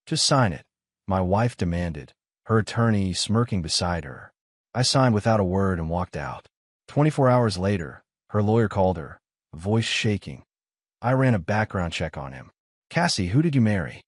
Just sign it, my wife demanded, her attorney smirking beside her. I signed without a word and walked out. 24 hours later, her lawyer called her, voice shaking. I ran a background check on him. Cassie, who did you marry?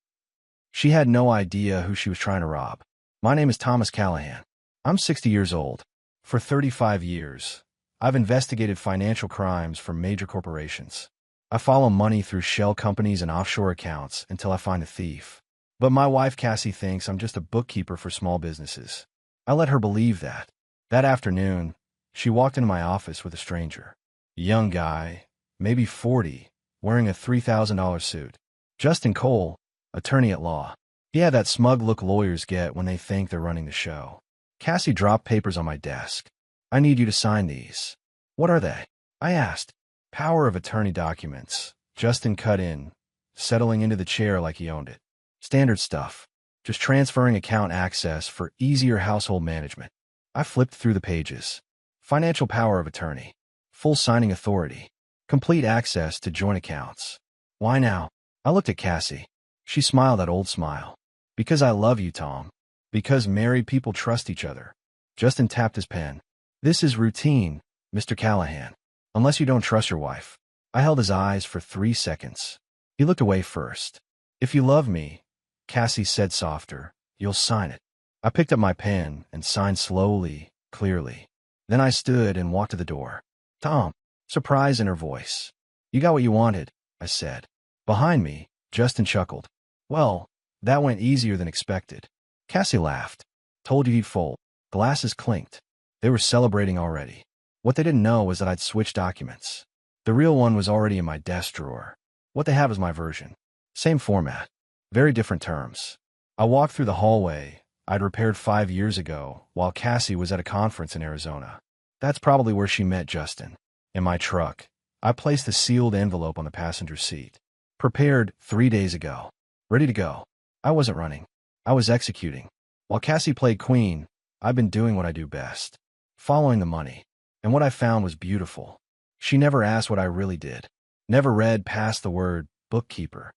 She had no idea who she was trying to rob. My name is Thomas Callahan. I'm 60 years old. For 35 years, I've investigated financial crimes for major corporations. I follow money through shell companies and offshore accounts until I find a thief. But my wife Cassie thinks I'm just a bookkeeper for small businesses. I let her believe that. That afternoon, she walked into my office with a stranger. A young guy, maybe 40, wearing a $3,000 suit. Justin Cole, attorney at law. He had that smug look lawyers get when they think they're running the show. Cassie dropped papers on my desk. I need you to sign these. What are they? I asked. Power of attorney documents. Justin cut in, settling into the chair like he owned it. Standard stuff. Just transferring account access for easier household management. I flipped through the pages. Financial power of attorney. Full signing authority. Complete access to joint accounts. Why now? I looked at Cassie. She smiled that old smile. Because I love you, Tom. Because married people trust each other. Justin tapped his pen. This is routine, Mr. Callahan. Unless you don't trust your wife. I held his eyes for 3 seconds. He looked away first. If you love me, Cassie said softer, you'll sign it. I picked up my pen and signed slowly, clearly. Then I stood and walked to the door. Tom, surprise in her voice. You got what you wanted, I said. Behind me, Justin chuckled. Well, that went easier than expected. Cassie laughed. Told you he'd fold. Glasses clinked. They were celebrating already. What they didn't know was that I'd switched documents. The real one was already in my desk drawer. What they have is my version. Same format. Very different terms. I walked through the hallway I'd repaired 5 years ago while Cassie was at a conference in Arizona. That's probably where she met Justin. In my truck, I placed the sealed envelope on the passenger seat. Prepared 3 days ago. Ready to go. I wasn't running. I was executing. While Cassie played queen, I've been doing what I do best. Following the money. And what I found was beautiful. She never asked what I really did. Never read past the word bookkeeper.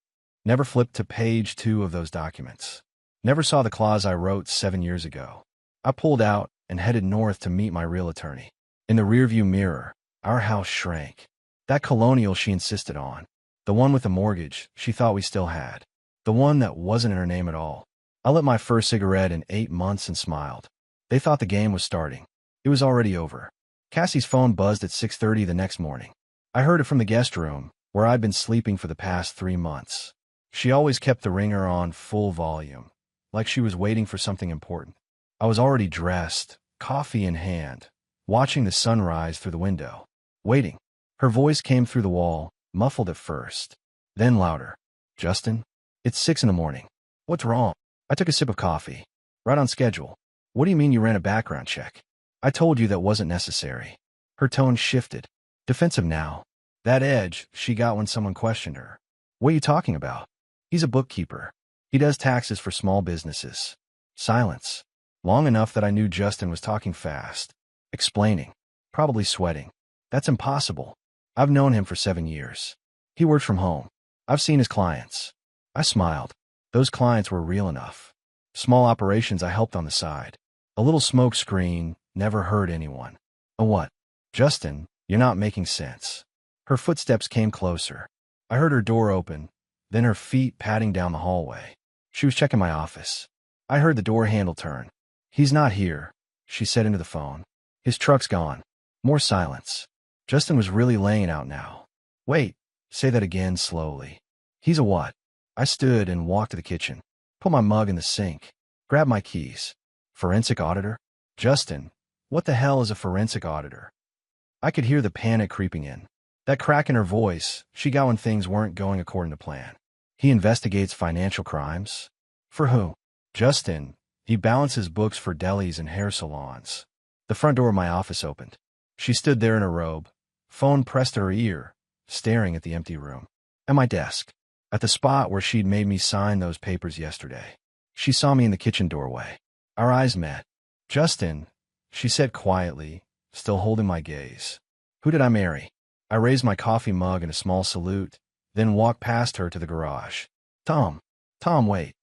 Never flipped to page 2 of those documents. Never saw the clause I wrote 7 years ago. I pulled out and headed north to meet my real attorney. In the rearview mirror, our house shrank. That colonial she insisted on. The one with the mortgage she thought we still had. The one that wasn't in her name at all. I lit my first cigarette in 8 months and smiled. They thought the game was starting. It was already over. Cassie's phone buzzed at 6:30 the next morning. I heard it from the guest room, where I'd been sleeping for the past 3 months. She always kept the ringer on full volume, like she was waiting for something important. I was already dressed, coffee in hand, watching the sunrise through the window. Waiting. Her voice came through the wall, muffled at first, then louder. Justin? It's 6 in the morning. What's wrong? I took a sip of coffee. Right on schedule. What do you mean you ran a background check? I told you that wasn't necessary. Her tone shifted. Defensive now. That edge she got when someone questioned her. What are you talking about? He's a bookkeeper. He does taxes for small businesses. Silence. Long enough that I knew Justin was talking fast. Explaining. Probably sweating. That's impossible. I've known him for 7 years. He works from home. I've seen his clients. I smiled. Those clients were real enough. Small operations I helped on the side. A little smoke screen never hurt anyone. A what? Justin, you're not making sense. Her footsteps came closer. I heard her door open, then her feet padding down the hallway. She was checking my office. I heard the door handle turn. He's not here, she said into the phone. His truck's gone. More silence. Justin was really laying it out now. Wait, say that again slowly. He's a what? I stood and walked to the kitchen. Put my mug in the sink. Grabbed my keys. Forensic auditor? Justin, what the hell is a forensic auditor? I could hear the panic creeping in. That crack in her voice she got when things weren't going according to plan. He investigates financial crimes? For who? Justin. He balances books for delis and hair salons. The front door of my office opened. She stood there in her robe, phone pressed to her ear, staring at the empty room. At my desk. At the spot where she'd made me sign those papers yesterday. She saw me in the kitchen doorway. Our eyes met. Justin, she said quietly, still holding my gaze. Who did I marry? I raised my coffee mug in a small salute, then walked past her to the garage. Tom, wait.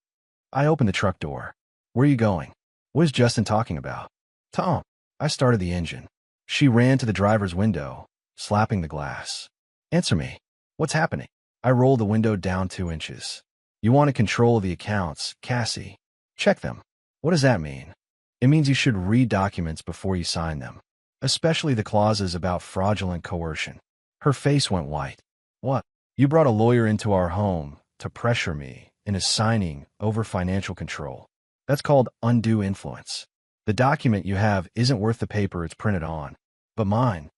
I opened the truck door. Where are you going? What is Justin talking about? Tom. I started the engine. She ran to the driver's window, slapping the glass. Answer me. What's happening? I rolled the window down 2 inches. You wanted control of the accounts, Cassie. Check them. What does that mean? It means you should read documents before you sign them, especially the clauses about fraudulent coercion. Her face went white. What? You brought a lawyer into our home to pressure me into signing over financial control. That's called undue influence. The document you have isn't worth the paper it's printed on. But mine.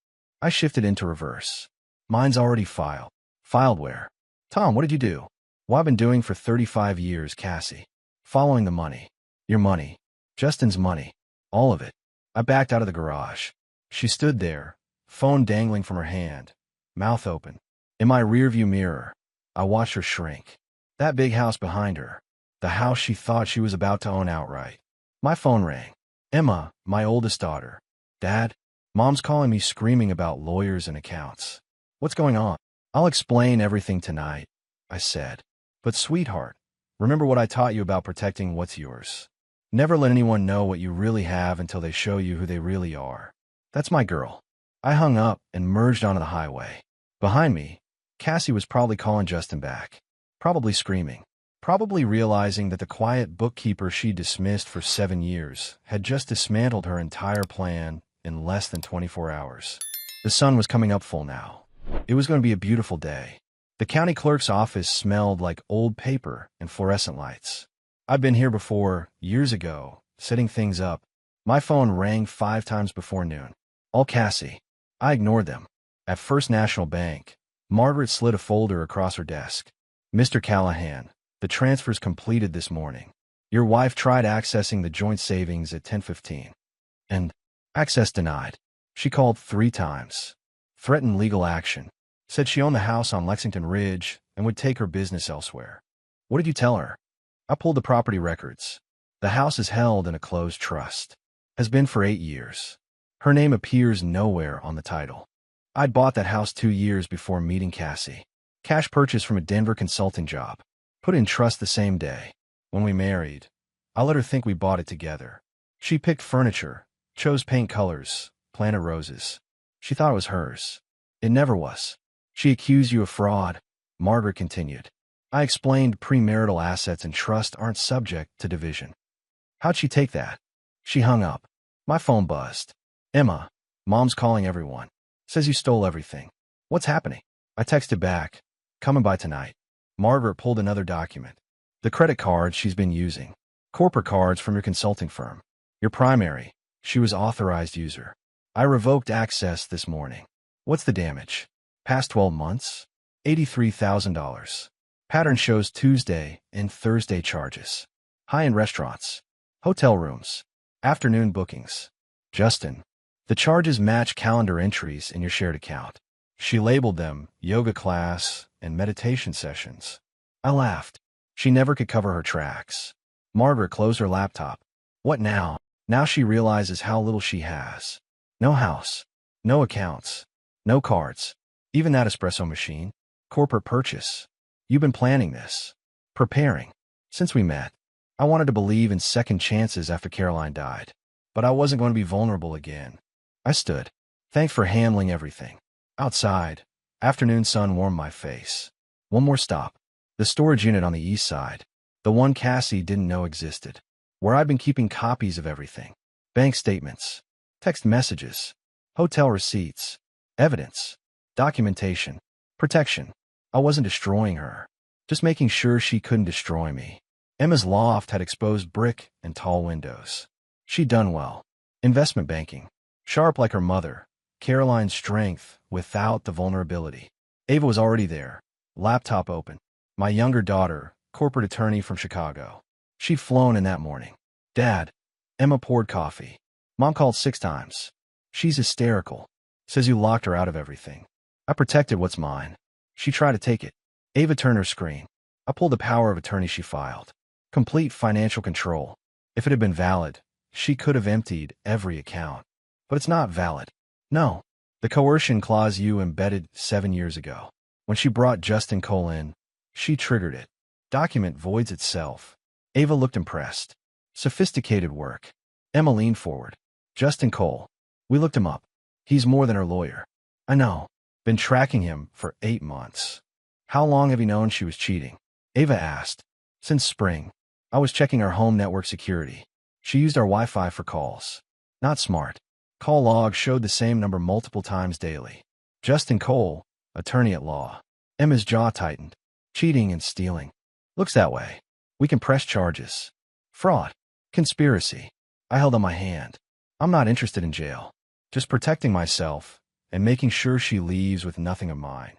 I shifted into reverse. Mine's already filed. Filed where? Tom, what did you do? What I've been doing for 35 years, Cassie. Following the money. Your money. Justin's money. All of it. I backed out of the garage. She stood there, phone dangling from her hand, mouth open. In my rearview mirror, I watched her shrink. That big house behind her. The house she thought she was about to own outright. My phone rang. Emma, my oldest daughter. Dad? Mom's calling me screaming about lawyers and accounts. What's going on? I'll explain everything tonight, I said. But sweetheart, remember what I taught you about protecting what's yours. Never let anyone know what you really have until they show you who they really are. That's my girl. I hung up and merged onto the highway. Behind me, Cassie was probably calling Justin back. Probably screaming. Probably realizing that the quiet bookkeeper she dismissed for 7 years had just dismantled her entire plan in less than 24 hours. The sun was coming up full now. It was going to be a beautiful day. The county clerk's office smelled like old paper and fluorescent lights. I'd been here before, years ago, setting things up. My phone rang 5 times before noon. All Cassie. I ignored them. At First National Bank, Margaret slid a folder across her desk. Mr. Callahan, the transfer's completed this morning. Your wife tried accessing the joint savings at 10:15. And access denied. She called 3 times. Threatened legal action. Said she owned the house on Lexington Ridge and would take her business elsewhere. What did you tell her? I pulled the property records. The house is held in a closed trust. Has been for 8 years. Her name appears nowhere on the title. I'd bought that house 2 years before meeting Cassie. Cash purchase from a Denver consulting job. Put in trust the same day. When we married, I let her think we bought it together. She picked furniture, chose paint colors, planted roses. She thought it was hers. It never was. She accused you of fraud, Margaret continued. I explained premarital assets and trust aren't subject to division. How'd she take that? She hung up. My phone buzzed. Emma, Mom's calling everyone. Says you stole everything. What's happening? I texted back. Coming by tonight. Margaret pulled another document. The credit cards she's been using. Corporate cards from your consulting firm. Your primary. She was authorized user. I revoked access this morning. What's the damage? Past 12 months? $83,000. Pattern shows Tuesday and Thursday charges. High-end restaurants. Hotel rooms. Afternoon bookings. Justin. The charges match calendar entries in your shared account. She labeled them yoga class and meditation sessions. I laughed. She never could cover her tracks. Margaret closed her laptop. What now? Now she realizes how little she has. No house. No accounts. No cards. Even that espresso machine. Corporate purchase. You've been planning this. Preparing. Since we met. I wanted to believe in second chances after Caroline died. But I wasn't going to be vulnerable again. I stood. Thanks for handling everything. Outside, afternoon sun warmed my face. One more stop. The storage unit on the east side. The one Cassie didn't know existed. Where I'd been keeping copies of everything. Bank statements. Text messages. Hotel receipts. Evidence. Documentation. Protection. I wasn't destroying her. Just making sure she couldn't destroy me. Emma's loft had exposed brick and tall windows. She'd done well. Investment banking. Sharp like her mother. Caroline's strength without the vulnerability. Ava was already there. Laptop open. My younger daughter, corporate attorney from Chicago. She'd flown in that morning. Dad. Emma poured coffee. Mom called 6 times. She's hysterical. Says you locked her out of everything. I protected what's mine. She tried to take it. Ava turned her screen. I pulled the power of attorney she filed. Complete financial control. If it had been valid, she could have emptied every account. But it's not valid. No. The coercion clause you embedded 7 years ago. When she brought Justin Cole in, she triggered it. Document voids itself. Ava looked impressed. Sophisticated work. Emma leaned forward. Justin Cole. We looked him up. He's more than her lawyer. I know. Been tracking him for 8 months. How long have you known she was cheating? Ava asked. Since spring. I was checking our home network security. She used our Wi-Fi for calls. Not smart. Call logs showed the same number multiple times daily. Justin Cole, attorney at law. Emma's jaw tightened. Cheating and stealing. Looks that way. We can press charges. Fraud. Conspiracy. I held on my hand. I'm not interested in jail. Just protecting myself and making sure she leaves with nothing of mine.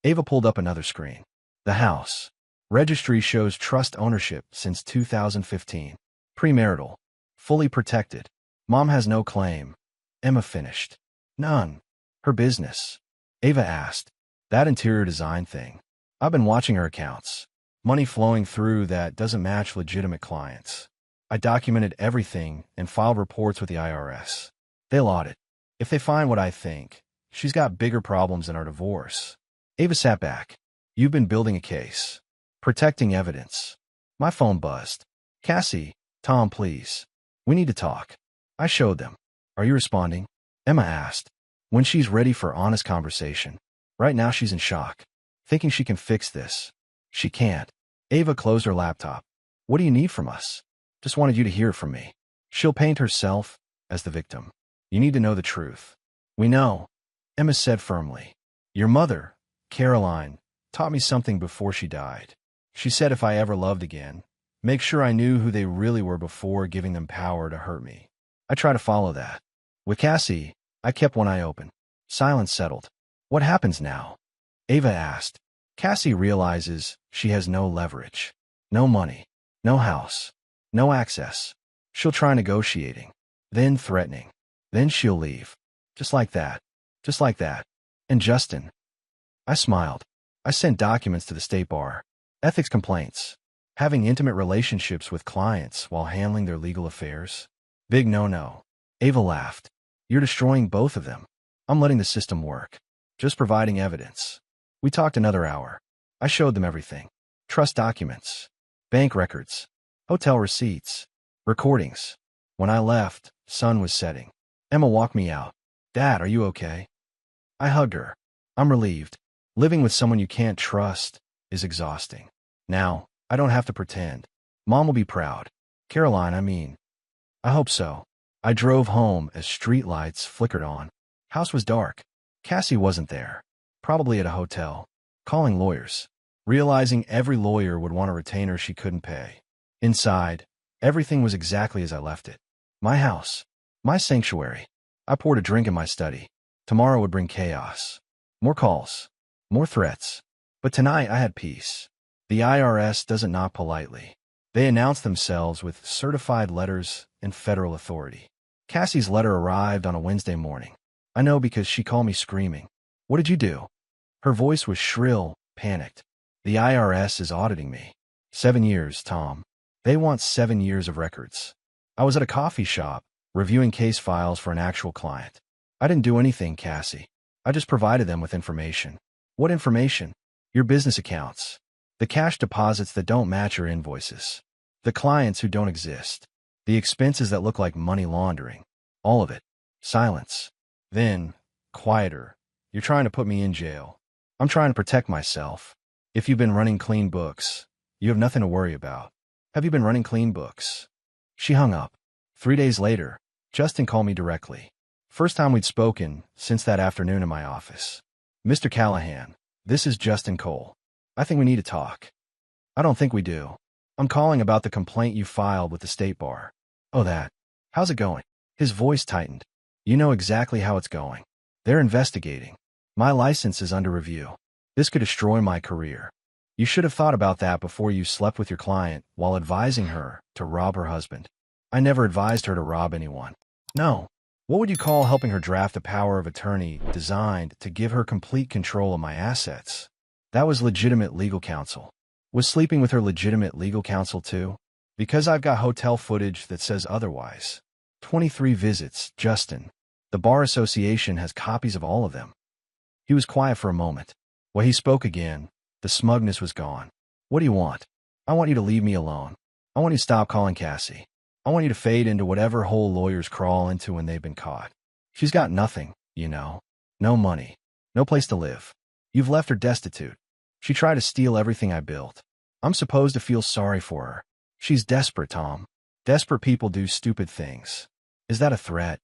Ava pulled up another screen. The house. Registry shows trust ownership since 2015. Premarital. Fully protected. Mom has no claim. Emma finished. None. Her business. Ava asked. That interior design thing. I've been watching her accounts. Money flowing through that doesn't match legitimate clients. I documented everything and filed reports with the IRS. They'll audit. If they find what I think, she's got bigger problems than our divorce. Ava sat back. You've been building a case. Protecting evidence. My phone buzzed. Cassie, Tom, please. We need to talk. I showed them. Are you responding? Emma asked. When she's ready for honest conversation. Right now she's in shock. Thinking she can fix this. She can't. Ava closed her laptop. What do you need from us? Just wanted you to hear from me. She'll paint herself as the victim. You need to know the truth. We know. Emma said firmly. Your mother, Caroline, taught me something before she died. She said if I ever loved again, make sure I knew who they really were before giving them power to hurt me. I try to follow that. With Cassie, I kept one eye open. Silence settled. What happens now? Ava asked. Cassie realizes she has no leverage. No money. No house. No access. She'll try negotiating. Then threatening. Then she'll leave. Just like that. Just like that. And Justin. I smiled. I sent documents to the state bar. Ethics complaints. Having intimate relationships with clients while handling their legal affairs. Big no-no. Ava laughed. You're destroying both of them. I'm letting the system work. Just providing evidence. We talked another hour. I showed them everything. Trust documents. Bank records. Hotel receipts. Recordings. When I left, sun was setting. Emma walked me out. Dad, are you okay? I hugged her. I'm relieved. Living with someone you can't trust is exhausting. Now, I don't have to pretend. Mom will be proud. Caroline, I mean. I hope so. I drove home as streetlights flickered on. House was dark. Cassie wasn't there. Probably at a hotel. Calling lawyers. Realizing every lawyer would want a retainer she couldn't pay. Inside, everything was exactly as I left it. My house. My sanctuary. I poured a drink in my study. Tomorrow would bring chaos. More calls. More threats. But tonight I had peace. The IRS doesn't knock politely. They announce themselves with certified letters and federal authority. Cassie's letter arrived on a Wednesday morning. I know because she called me screaming. What did you do? Her voice was shrill, panicked. The IRS is auditing me. 7 years, Tom. They want 7 years of records. I was at a coffee shop, reviewing case files for an actual client. I didn't do anything, Cassie. I just provided them with information. What information? Your business accounts. The cash deposits that don't match your invoices. The clients who don't exist. The expenses that look like money laundering. All of it. Silence. Then, quieter. You're trying to put me in jail. I'm trying to protect myself. If you've been running clean books, you have nothing to worry about. Have you been running clean books? She hung up. 3 days later, Justin called me directly. First time we'd spoken since that afternoon in my office. Mr. Callahan, this is Justin Cole. I think we need to talk. I don't think we do. I'm calling about the complaint you filed with the state bar. Oh, that. How's it going? His voice tightened. You know exactly how it's going. They're investigating. My license is under review. This could destroy my career. You should have thought about that before you slept with your client while advising her to rob her husband. I never advised her to rob anyone. No. What would you call helping her draft a power of attorney designed to give her complete control of my assets? That was legitimate legal counsel. Was sleeping with her legitimate legal counsel too? Because I've got hotel footage that says otherwise. 23 visits, Justin. The Bar Association has copies of all of them. He was quiet for a moment. When he spoke again, the smugness was gone. What do you want? I want you to leave me alone. I want you to stop calling Cassie. I want you to fade into whatever hole lawyers crawl into when they've been caught. She's got nothing, you know. No money. No place to live. You've left her destitute. She tried to steal everything I built. I'm supposed to feel sorry for her. She's desperate, Tom. Desperate people do stupid things. Is that a threat?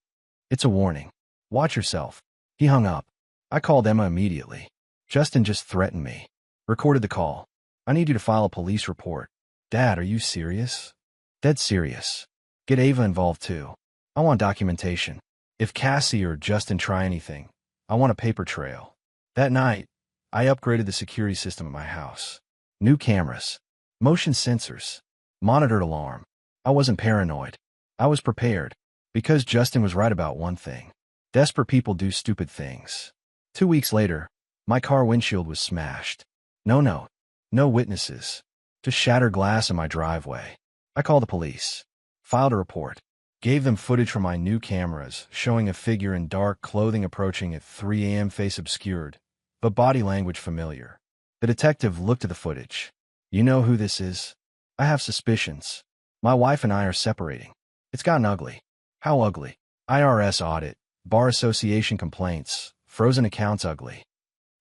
It's a warning. Watch yourself. He hung up. I called Emma immediately. Justin just threatened me. Recorded the call. I need you to file a police report. Dad, are you serious? Dead serious. Get Ava involved too. I want documentation. If Cassie or Justin try anything, I want a paper trail. That night, I upgraded the security system at my house. New cameras. Motion sensors. Monitored alarm. I wasn't paranoid. I was prepared. Because Justin was right about one thing. Desperate people do stupid things. 2 weeks later, my car windshield was smashed. No note. No witnesses. Just shattered glass in my driveway. I called the police. Filed a report. Gave them footage from my new cameras, showing a figure in dark clothing approaching at 3 a.m. face obscured, but body language familiar. The detective looked at the footage. You know who this is? I have suspicions. My wife and I are separating. It's gotten ugly. How ugly? IRS audit, Bar Association complaints, frozen accounts ugly.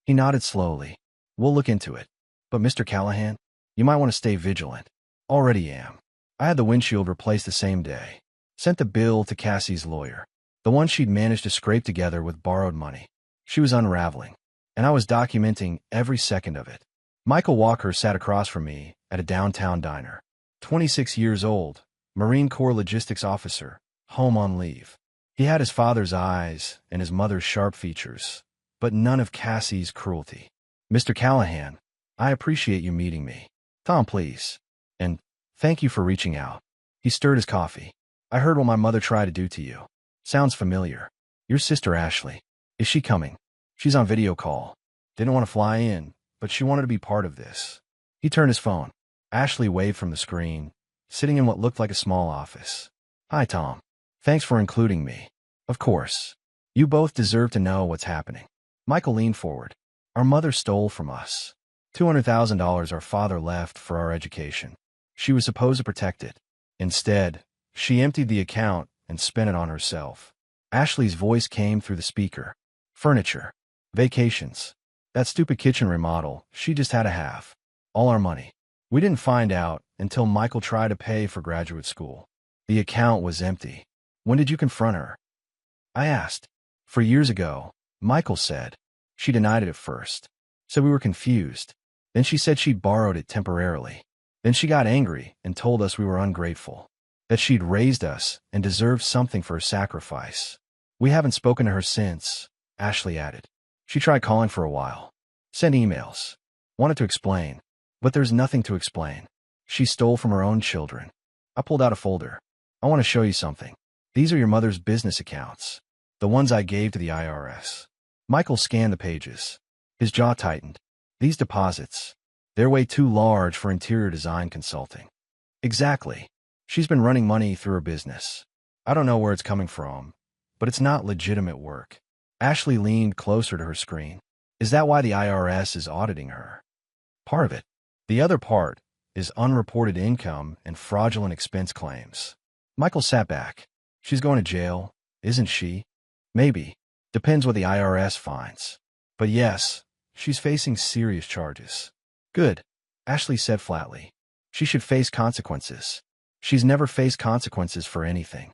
He nodded slowly. We'll look into it. But Mr. Callahan, you might want to stay vigilant. Already am. I had the windshield replaced the same day. Sent the bill to Cassie's lawyer. The one she'd managed to scrape together with borrowed money. She was unraveling. And I was documenting every second of it. Michael Walker sat across from me at a downtown diner. 26 years old, Marine Corps logistics officer, home on leave. He had his father's eyes and his mother's sharp features, but none of Cassie's cruelty. Mr. Callahan, I appreciate you meeting me. Tom, please. And thank you for reaching out. He stirred his coffee. I heard what my mother tried to do to you. Sounds familiar. Your sister Ashley. Is she coming? She's on video call. Didn't want to fly in, but she wanted to be part of this. He turned his phone. Ashley waved from the screen, sitting in what looked like a small office. Hi, Tom. Thanks for including me. Of course. You both deserve to know what's happening. Michael leaned forward. Our mother stole from us. $200,000 our father left for our education. She was supposed to protect it. Instead, she emptied the account and spent it on herself. Ashley's voice came through the speaker. Furniture. Vacations. That stupid kitchen remodel, she just had to have. All our money. We didn't find out until Michael tried to pay for graduate school. The account was empty. When did you confront her? I asked. 4 years ago, Michael said. She denied it at first. Said we were confused. Then she said she'd borrowed it temporarily. Then she got angry and told us we were ungrateful. That she'd raised us and deserved something for her sacrifice. We haven't spoken to her since, Ashley added. She tried calling for a while. Sent emails. Wanted to explain. But there's nothing to explain. She stole from her own children. I pulled out a folder. I want to show you something. These are your mother's business accounts. The ones I gave to the IRS. Michael scanned the pages. His jaw tightened. These deposits. They're way too large for interior design consulting. Exactly. She's been running money through her business. I don't know where it's coming from, but it's not legitimate work. Ashley leaned closer to her screen. Is that why the IRS is auditing her? Part of it. The other part is unreported income and fraudulent expense claims. Michael sat back. She's going to jail, isn't she? Maybe. Depends what the IRS finds. But yes, she's facing serious charges. Good, Ashley said flatly. She should face consequences. She's never faced consequences for anything.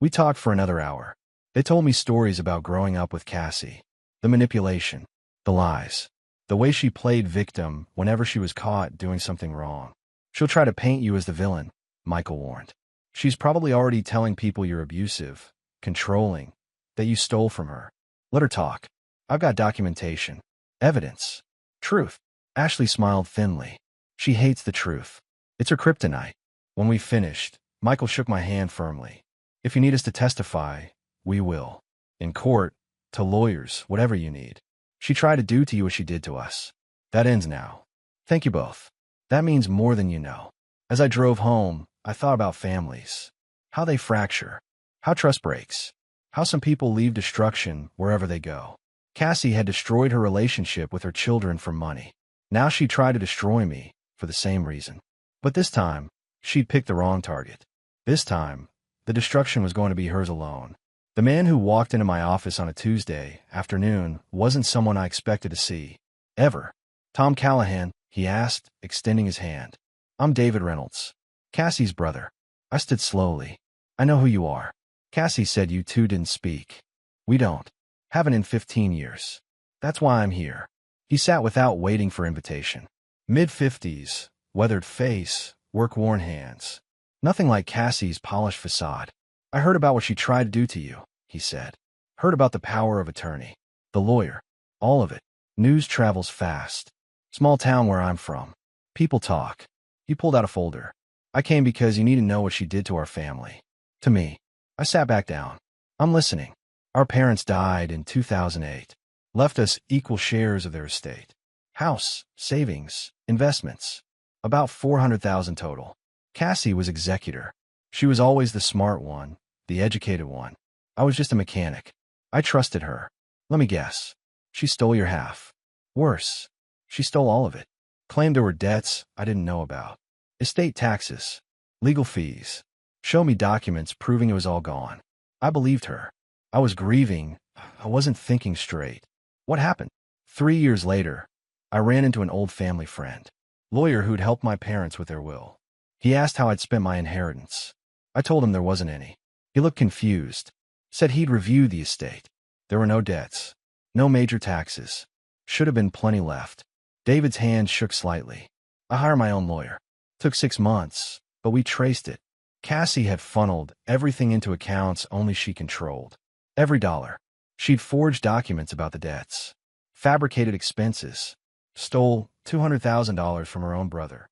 We talked for another hour. They told me stories about growing up with Cassie. The manipulation. The lies. The way she played victim whenever she was caught doing something wrong. She'll try to paint you as the villain, Michael warned. She's probably already telling people you're abusive, controlling, that you stole from her. Let her talk. I've got documentation. Evidence. Truth. Ashley smiled thinly. She hates the truth. It's her kryptonite. When we finished, Michael shook my hand firmly. If you need us to testify, we will. In court, to lawyers, whatever you need. She tried to do to you what she did to us. That ends now. Thank you both. That means more than you know. As I drove home, I thought about families. How they fracture. How trust breaks. How some people leave destruction wherever they go. Cassie had destroyed her relationship with her children for money. Now she tried to destroy me for the same reason. But this time, She'd picked the wrong target. This time, the destruction was going to be hers alone. The man who walked into my office on a Tuesday afternoon wasn't someone I expected to see. Ever. "Tom Callahan?" he asked, extending his hand. "I'm David Reynolds, Cassie's brother." I stood slowly. "I know who you are." "Cassie said you two didn't speak." "We don't. Haven't in 15 years. That's why I'm here." He sat without waiting for invitation. Mid-50s, weathered face, work-worn hands. Nothing like Cassie's polished facade. "I heard about what she tried to do to you," he said. "Heard about the power of attorney. The lawyer. All of it. News travels fast. Small town where I'm from. People talk." He pulled out a folder. "I came because you need to know what she did to our family." To me. I sat back down. "I'm listening." "Our parents died in 2008. Left us equal shares of their estate. House, savings, investments. About 400,000 total. Cassie was executor. She was always the smart one, the educated one. I was just a mechanic. I trusted her. Let me guess. She stole your half. Worse. She stole all of it. Claimed there were debts I didn't know about. Estate taxes. Legal fees. Show me documents proving it was all gone." I believed her. I was grieving. I wasn't thinking straight. What happened? 3 years later, I ran into an old family friend. Lawyer who'd helped my parents with their will. He asked how I'd spent my inheritance. I told him there wasn't any. He looked confused. Said he'd review the estate. There were no debts. No major taxes. Should have been plenty left. David's hand shook slightly. "I hired my own lawyer. Took 6 months, but we traced it. Cassie had funneled everything into accounts only she controlled. Every dollar. She'd forged documents about the debts. Fabricated expenses. Stole $200,000 from her own brother."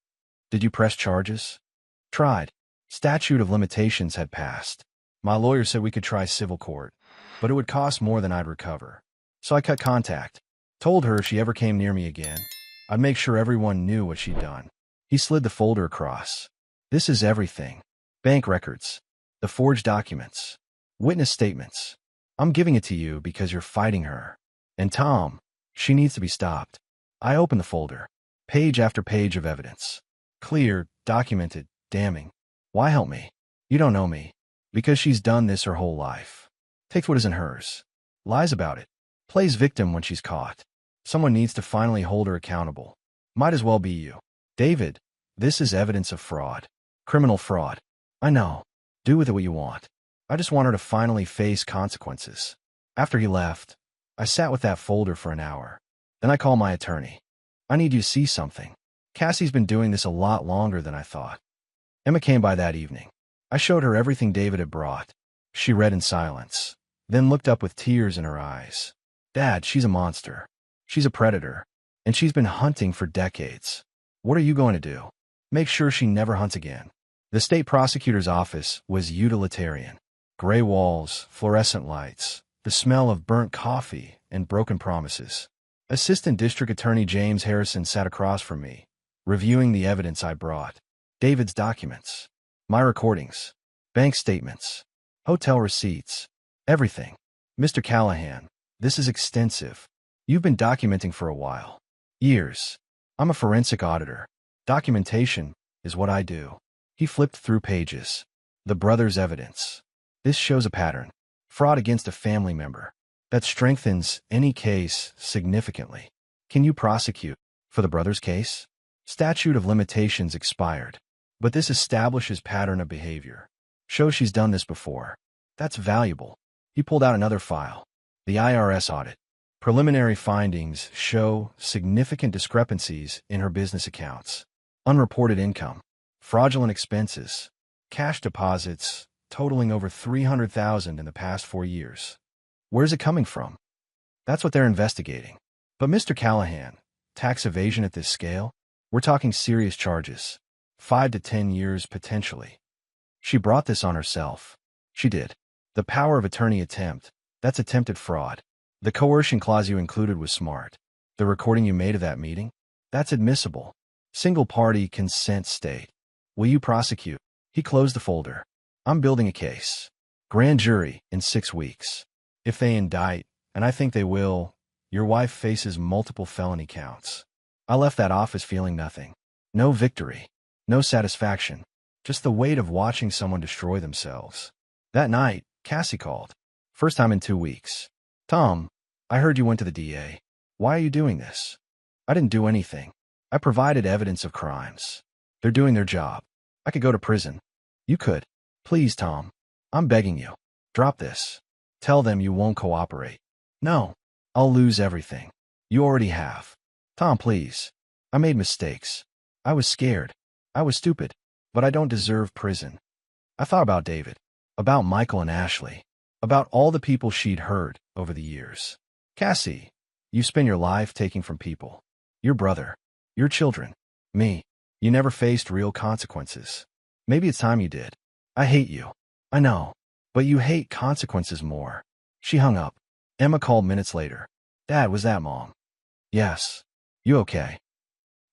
"Did you press charges?" "Tried. Statute of limitations had passed. My lawyer said we could try civil court, but it would cost more than I'd recover. So I cut contact. Told her if she ever came near me again, I'd make sure everyone knew what she'd done." He slid the folder across. "This is everything. Bank records. The forged documents. Witness statements. I'm giving it to you because you're fighting her. And Tom, she needs to be stopped." I opened the folder. Page after page of evidence. Clear, documented, damning. Why help me? You don't know me. Because she's done this her whole life. Takes what isn't hers. Lies about it. Plays victim when she's caught. Someone needs to finally hold her accountable. Might as well be you. "David, this is evidence of fraud. Criminal fraud." "I know. Do with it what you want. I just want her to finally face consequences." After he left, I sat with that folder for an hour. Then I called my attorney. "I need you to see something. Cassie's been doing this a lot longer than I thought." Emma came by that evening. I showed her everything David had brought. She read in silence, then looked up with tears in her eyes. "Dad, she's a monster. She's a predator. And she's been hunting for decades. What are you going to do? Make sure she never hunts again." The state prosecutor's office was utilitarian. Gray walls, fluorescent lights, the smell of burnt coffee, and broken promises. Assistant District Attorney James Harrison sat across from me, reviewing the evidence I brought. David's documents, my recordings, bank statements, hotel receipts, everything. "Mr. Callahan, this is extensive. You've been documenting for a while. Years. I'm a forensic auditor. Documentation is what I do." He flipped through pages. The brother's evidence. "This shows a pattern. Fraud against a family member. That strengthens any case significantly. Can you prosecute for the brother's case? Statute of limitations expired. But this establishes pattern of behavior. Shows she's done this before. That's valuable." He pulled out another file. The IRS audit. Preliminary findings show significant discrepancies in her business accounts. Unreported income. Fraudulent expenses. Cash deposits totaling over $300,000 in the past 4 years. Where's it coming from? That's what they're investigating. But Mr. Callahan, tax evasion at this scale? We're talking serious charges. 5 to 10 years potentially. She brought this on herself. She did. The power of attorney attempt. That's attempted fraud. The coercion clause you included was smart. The recording you made of that meeting? That's admissible. Single party consent state. Will you prosecute? He closed the folder. I'm building a case. Grand jury in 6 weeks. If they indict, and I think they will, your wife faces multiple felony counts. I left that office feeling nothing. No victory. No satisfaction. Just the weight of watching someone destroy themselves. That night, Cassie called. First time in 2 weeks. Tom, I heard you went to the DA. Why are you doing this? I didn't do anything. I provided evidence of crimes. They're doing their job. I could go to prison. You could. Please, Tom. I'm begging you. Drop this. Tell them you won't cooperate. No. I'll lose everything. You already have. Tom, please. I made mistakes. I was scared. I was stupid. But I don't deserve prison. I thought about David. About Michael and Ashley. About all the people she'd hurt over the years. Cassie, you spend your life taking from people. Your brother. Your children. Me. You never faced real consequences. Maybe it's time you did. I hate you. I know. But you hate consequences more. She hung up. Emma called minutes later. Dad, was that Mom? Yes. You okay?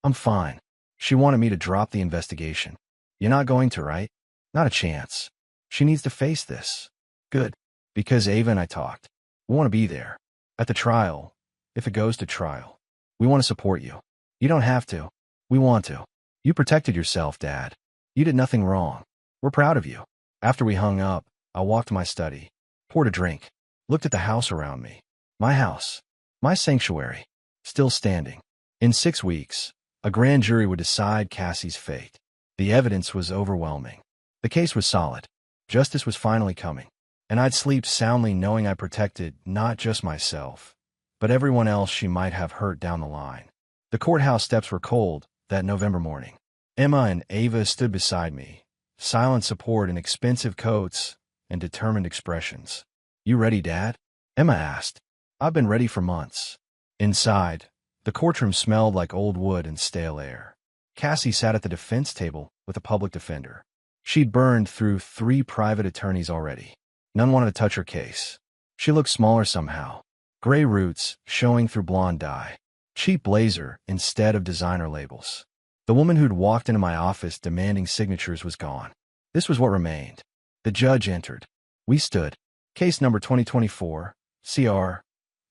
I'm fine. She wanted me to drop the investigation. You're not going to, right? Not a chance. She needs to face this. Good. Because Ava and I talked. We want to be there. At the trial. If it goes to trial. We want to support you. You don't have to. We want to. You protected yourself, Dad. You did nothing wrong. We're proud of you. After we hung up, I walked to my study. Poured a drink. Looked at the house around me. My house. My sanctuary. Still standing. In 6 weeks, a grand jury would decide Cassie's fate. The evidence was overwhelming. The case was solid. Justice was finally coming. And I'd sleep soundly knowing I protected not just myself, but everyone else she might have hurt down the line. The courthouse steps were cold that November morning. Emma and Ava stood beside me, silent support in expensive coats and determined expressions. You ready, Dad? Emma asked. I've been ready for months. Inside, the courtroom smelled like old wood and stale air. Cassie sat at the defense table with a public defender. She'd burned through 3 private attorneys already. None wanted to touch her case. She looked smaller somehow. Gray roots showing through blonde dye. Cheap blazer instead of designer labels. The woman who'd walked into my office demanding signatures was gone. This was what remained. The judge entered. We stood. Case number 2024, CR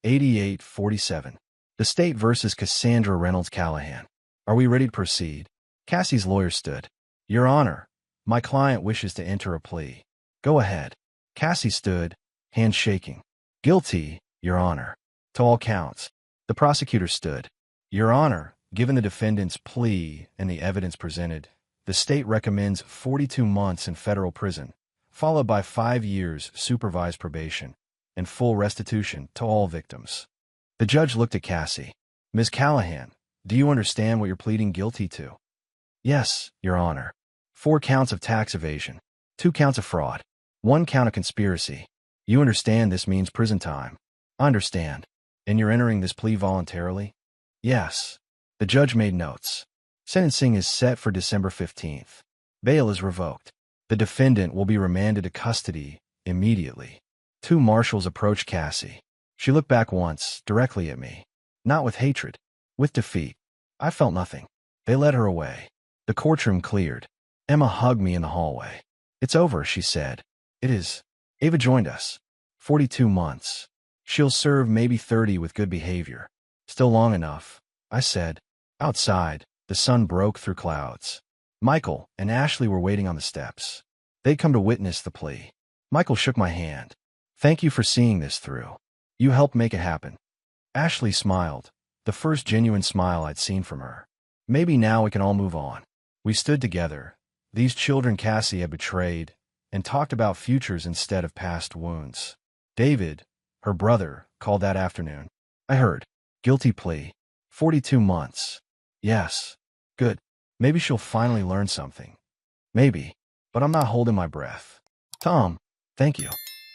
8847. The state versus Cassandra Reynolds Callahan. Are we ready to proceed? Cassie's lawyer stood. Your Honor, my client wishes to enter a plea. Go ahead. Cassie stood, hands shaking. Guilty, Your Honor. To all counts. The prosecutor stood. Your Honor, given the defendant's plea and the evidence presented, the state recommends 42 months in federal prison, followed by 5 years supervised probation and full restitution to all victims. The judge looked at Cassie. Ms. Callahan, do you understand what you're pleading guilty to? Yes, Your Honor. 4 counts of tax evasion, 2 counts of fraud, 1 count of conspiracy. You understand this means prison time? I understand. And you're entering this plea voluntarily? Yes. The judge made notes. Sentencing is set for December 15th. Bail is revoked. The defendant will be remanded to custody immediately. 2 marshals approached Cassie. She looked back once, directly at me. Not with hatred. With defeat. I felt nothing. They led her away. The courtroom cleared. Emma hugged me in the hallway. It's over, she said. It is. Ava joined us. 42 months. She'll serve maybe 30 with good behavior. Still long enough, I said. Outside, the sun broke through clouds. Michael and Ashley were waiting on the steps. They'd come to witness the plea. Michael shook my hand. Thank you for seeing this through. You helped make it happen. Ashley smiled, the first genuine smile I'd seen from her. Maybe now we can all move on. We stood together, these children Cassie had betrayed, and talked about futures instead of past wounds. David, her brother, called that afternoon. I heard. Guilty plea. 42 months. Yes. Good. Maybe she'll finally learn something. Maybe. But I'm not holding my breath. Tom, thank you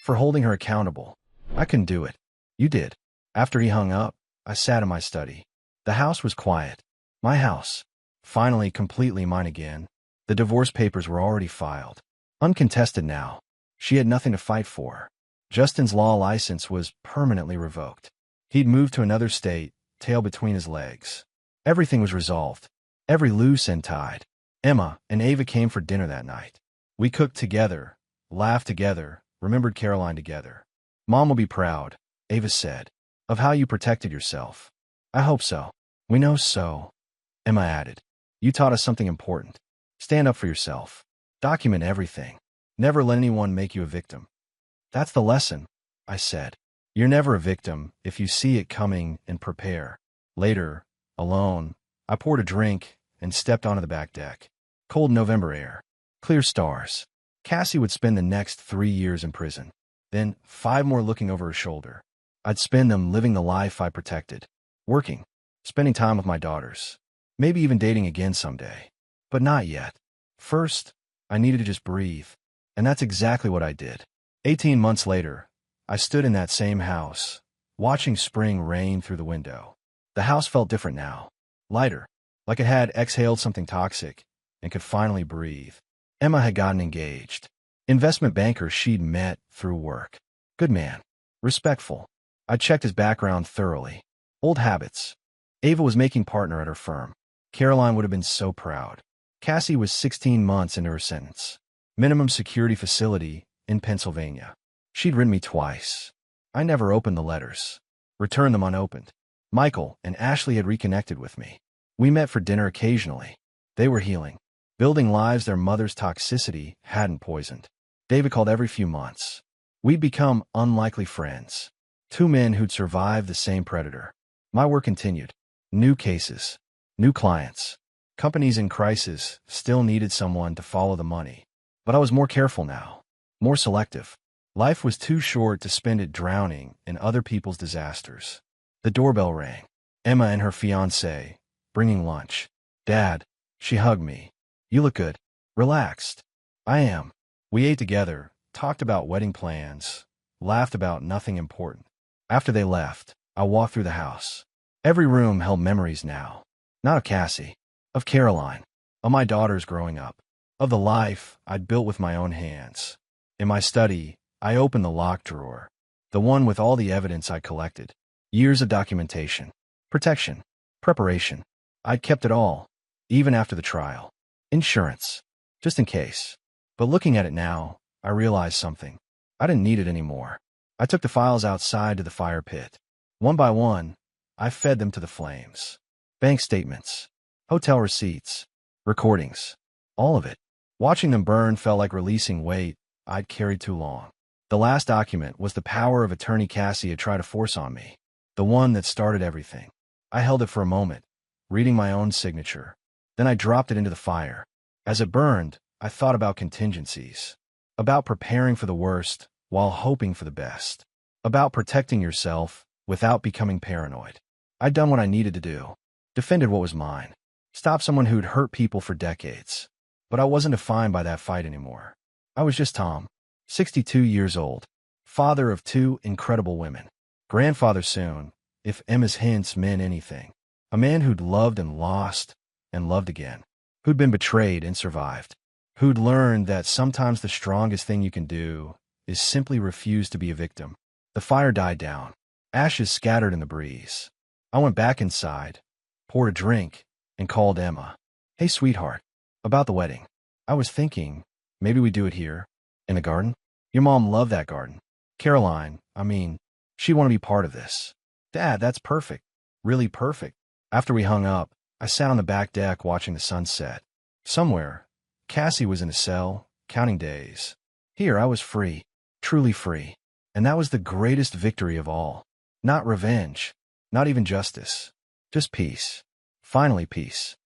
for holding her accountable. I couldn't do it. You did. After he hung up, I sat in my study. The house was quiet. My house. Finally completely mine again. The divorce papers were already filed. Uncontested now. She had nothing to fight for. Justin's law license was permanently revoked. He'd moved to another state, tail between his legs. Everything was resolved. Every loose end tied. Emma and Ava came for dinner that night. We cooked together, laughed together, remembered Caroline together. Mom will be proud, Ava said, of how you protected yourself. I hope so. We know so. Emma added. You taught us something important. Stand up for yourself. Document everything. Never let anyone make you a victim. That's the lesson, I said. You're never a victim if you see it coming and prepare. Later, alone, I poured a drink and stepped onto the back deck. Cold November air. Clear stars. Cassie would spend the next 3 years in prison. Then 5 more looking over her shoulder. I'd spend them living the life I protected. Working. Spending time with my daughters. Maybe even dating again someday. But not yet. First, I needed to just breathe. And that's exactly what I did. 18 months later, I stood in that same house, watching spring rain through the window. The house felt different now. Lighter. Like it had exhaled something toxic and could finally breathe. Emma had gotten engaged. Investment banker she'd met through work. Good man. Respectful. I checked his background thoroughly. Old habits. Ava was making partner at her firm. Caroline would have been so proud. Cassie was 16 months into her sentence. Minimum security facility in Pennsylvania. She'd written me twice. I never opened the letters. Returned them unopened. Michael and Ashley had reconnected with me. We met for dinner occasionally. They were healing. Building lives their mother's toxicity hadn't poisoned. David called every few months. We'd become unlikely friends. 2 men who'd survived the same predator. My work continued. New cases. New clients. Companies in crisis still needed someone to follow the money. But I was more careful now. More selective. Life was too short to spend it drowning in other people's disasters. The doorbell rang. Emma and her fiancé, bringing lunch. Dad. She hugged me. You look good. Relaxed. I am. We ate together, talked about wedding plans, laughed about nothing important. After they left, I walked through the house. Every room held memories now. Not of Cassie. Of Caroline. Of my daughters growing up. Of the life I'd built with my own hands. In my study, I opened the locked drawer. The one with all the evidence I collected. Years of documentation. Protection. Preparation. I'd kept it all, even after the trial. Insurance. Just in case. But looking at it now, I realized something. I didn't need it anymore. I took the files outside to the fire pit. One by one, I fed them to the flames. Bank statements. Hotel receipts. Recordings. All of it. Watching them burn felt like releasing weight I'd carried too long. The last document was the power of attorney Cassie had tried to force on me. The one that started everything. I held it for a moment, reading my own signature. Then I dropped it into the fire. As it burned, I thought about contingencies. About preparing for the worst while hoping for the best. About protecting yourself without becoming paranoid. I'd done what I needed to do. Defended what was mine. Stopped someone who'd hurt people for decades. But I wasn't defined by that fight anymore. I was just Tom, 62 years old, father of 2 incredible women, grandfather soon, if Emma's hints meant anything. A man who'd loved and lost and loved again, who'd been betrayed and survived, who'd learned that sometimes the strongest thing you can do is simply refuse to be a victim. The fire died down. Ashes scattered in the breeze. I went back inside, poured a drink, and called Emma. Hey, sweetheart. About the wedding. I was thinking, maybe we do it here, in the garden? Your mom loved that garden. Caroline, she'd want to be part of this. Dad, that's perfect. Really perfect. After we hung up, I sat on the back deck watching the sunset. Somewhere, Cassie was in a cell, counting days. Here, I was free. Truly free. And that was the greatest victory of all. Not revenge. Not even justice. Just peace. Finally peace.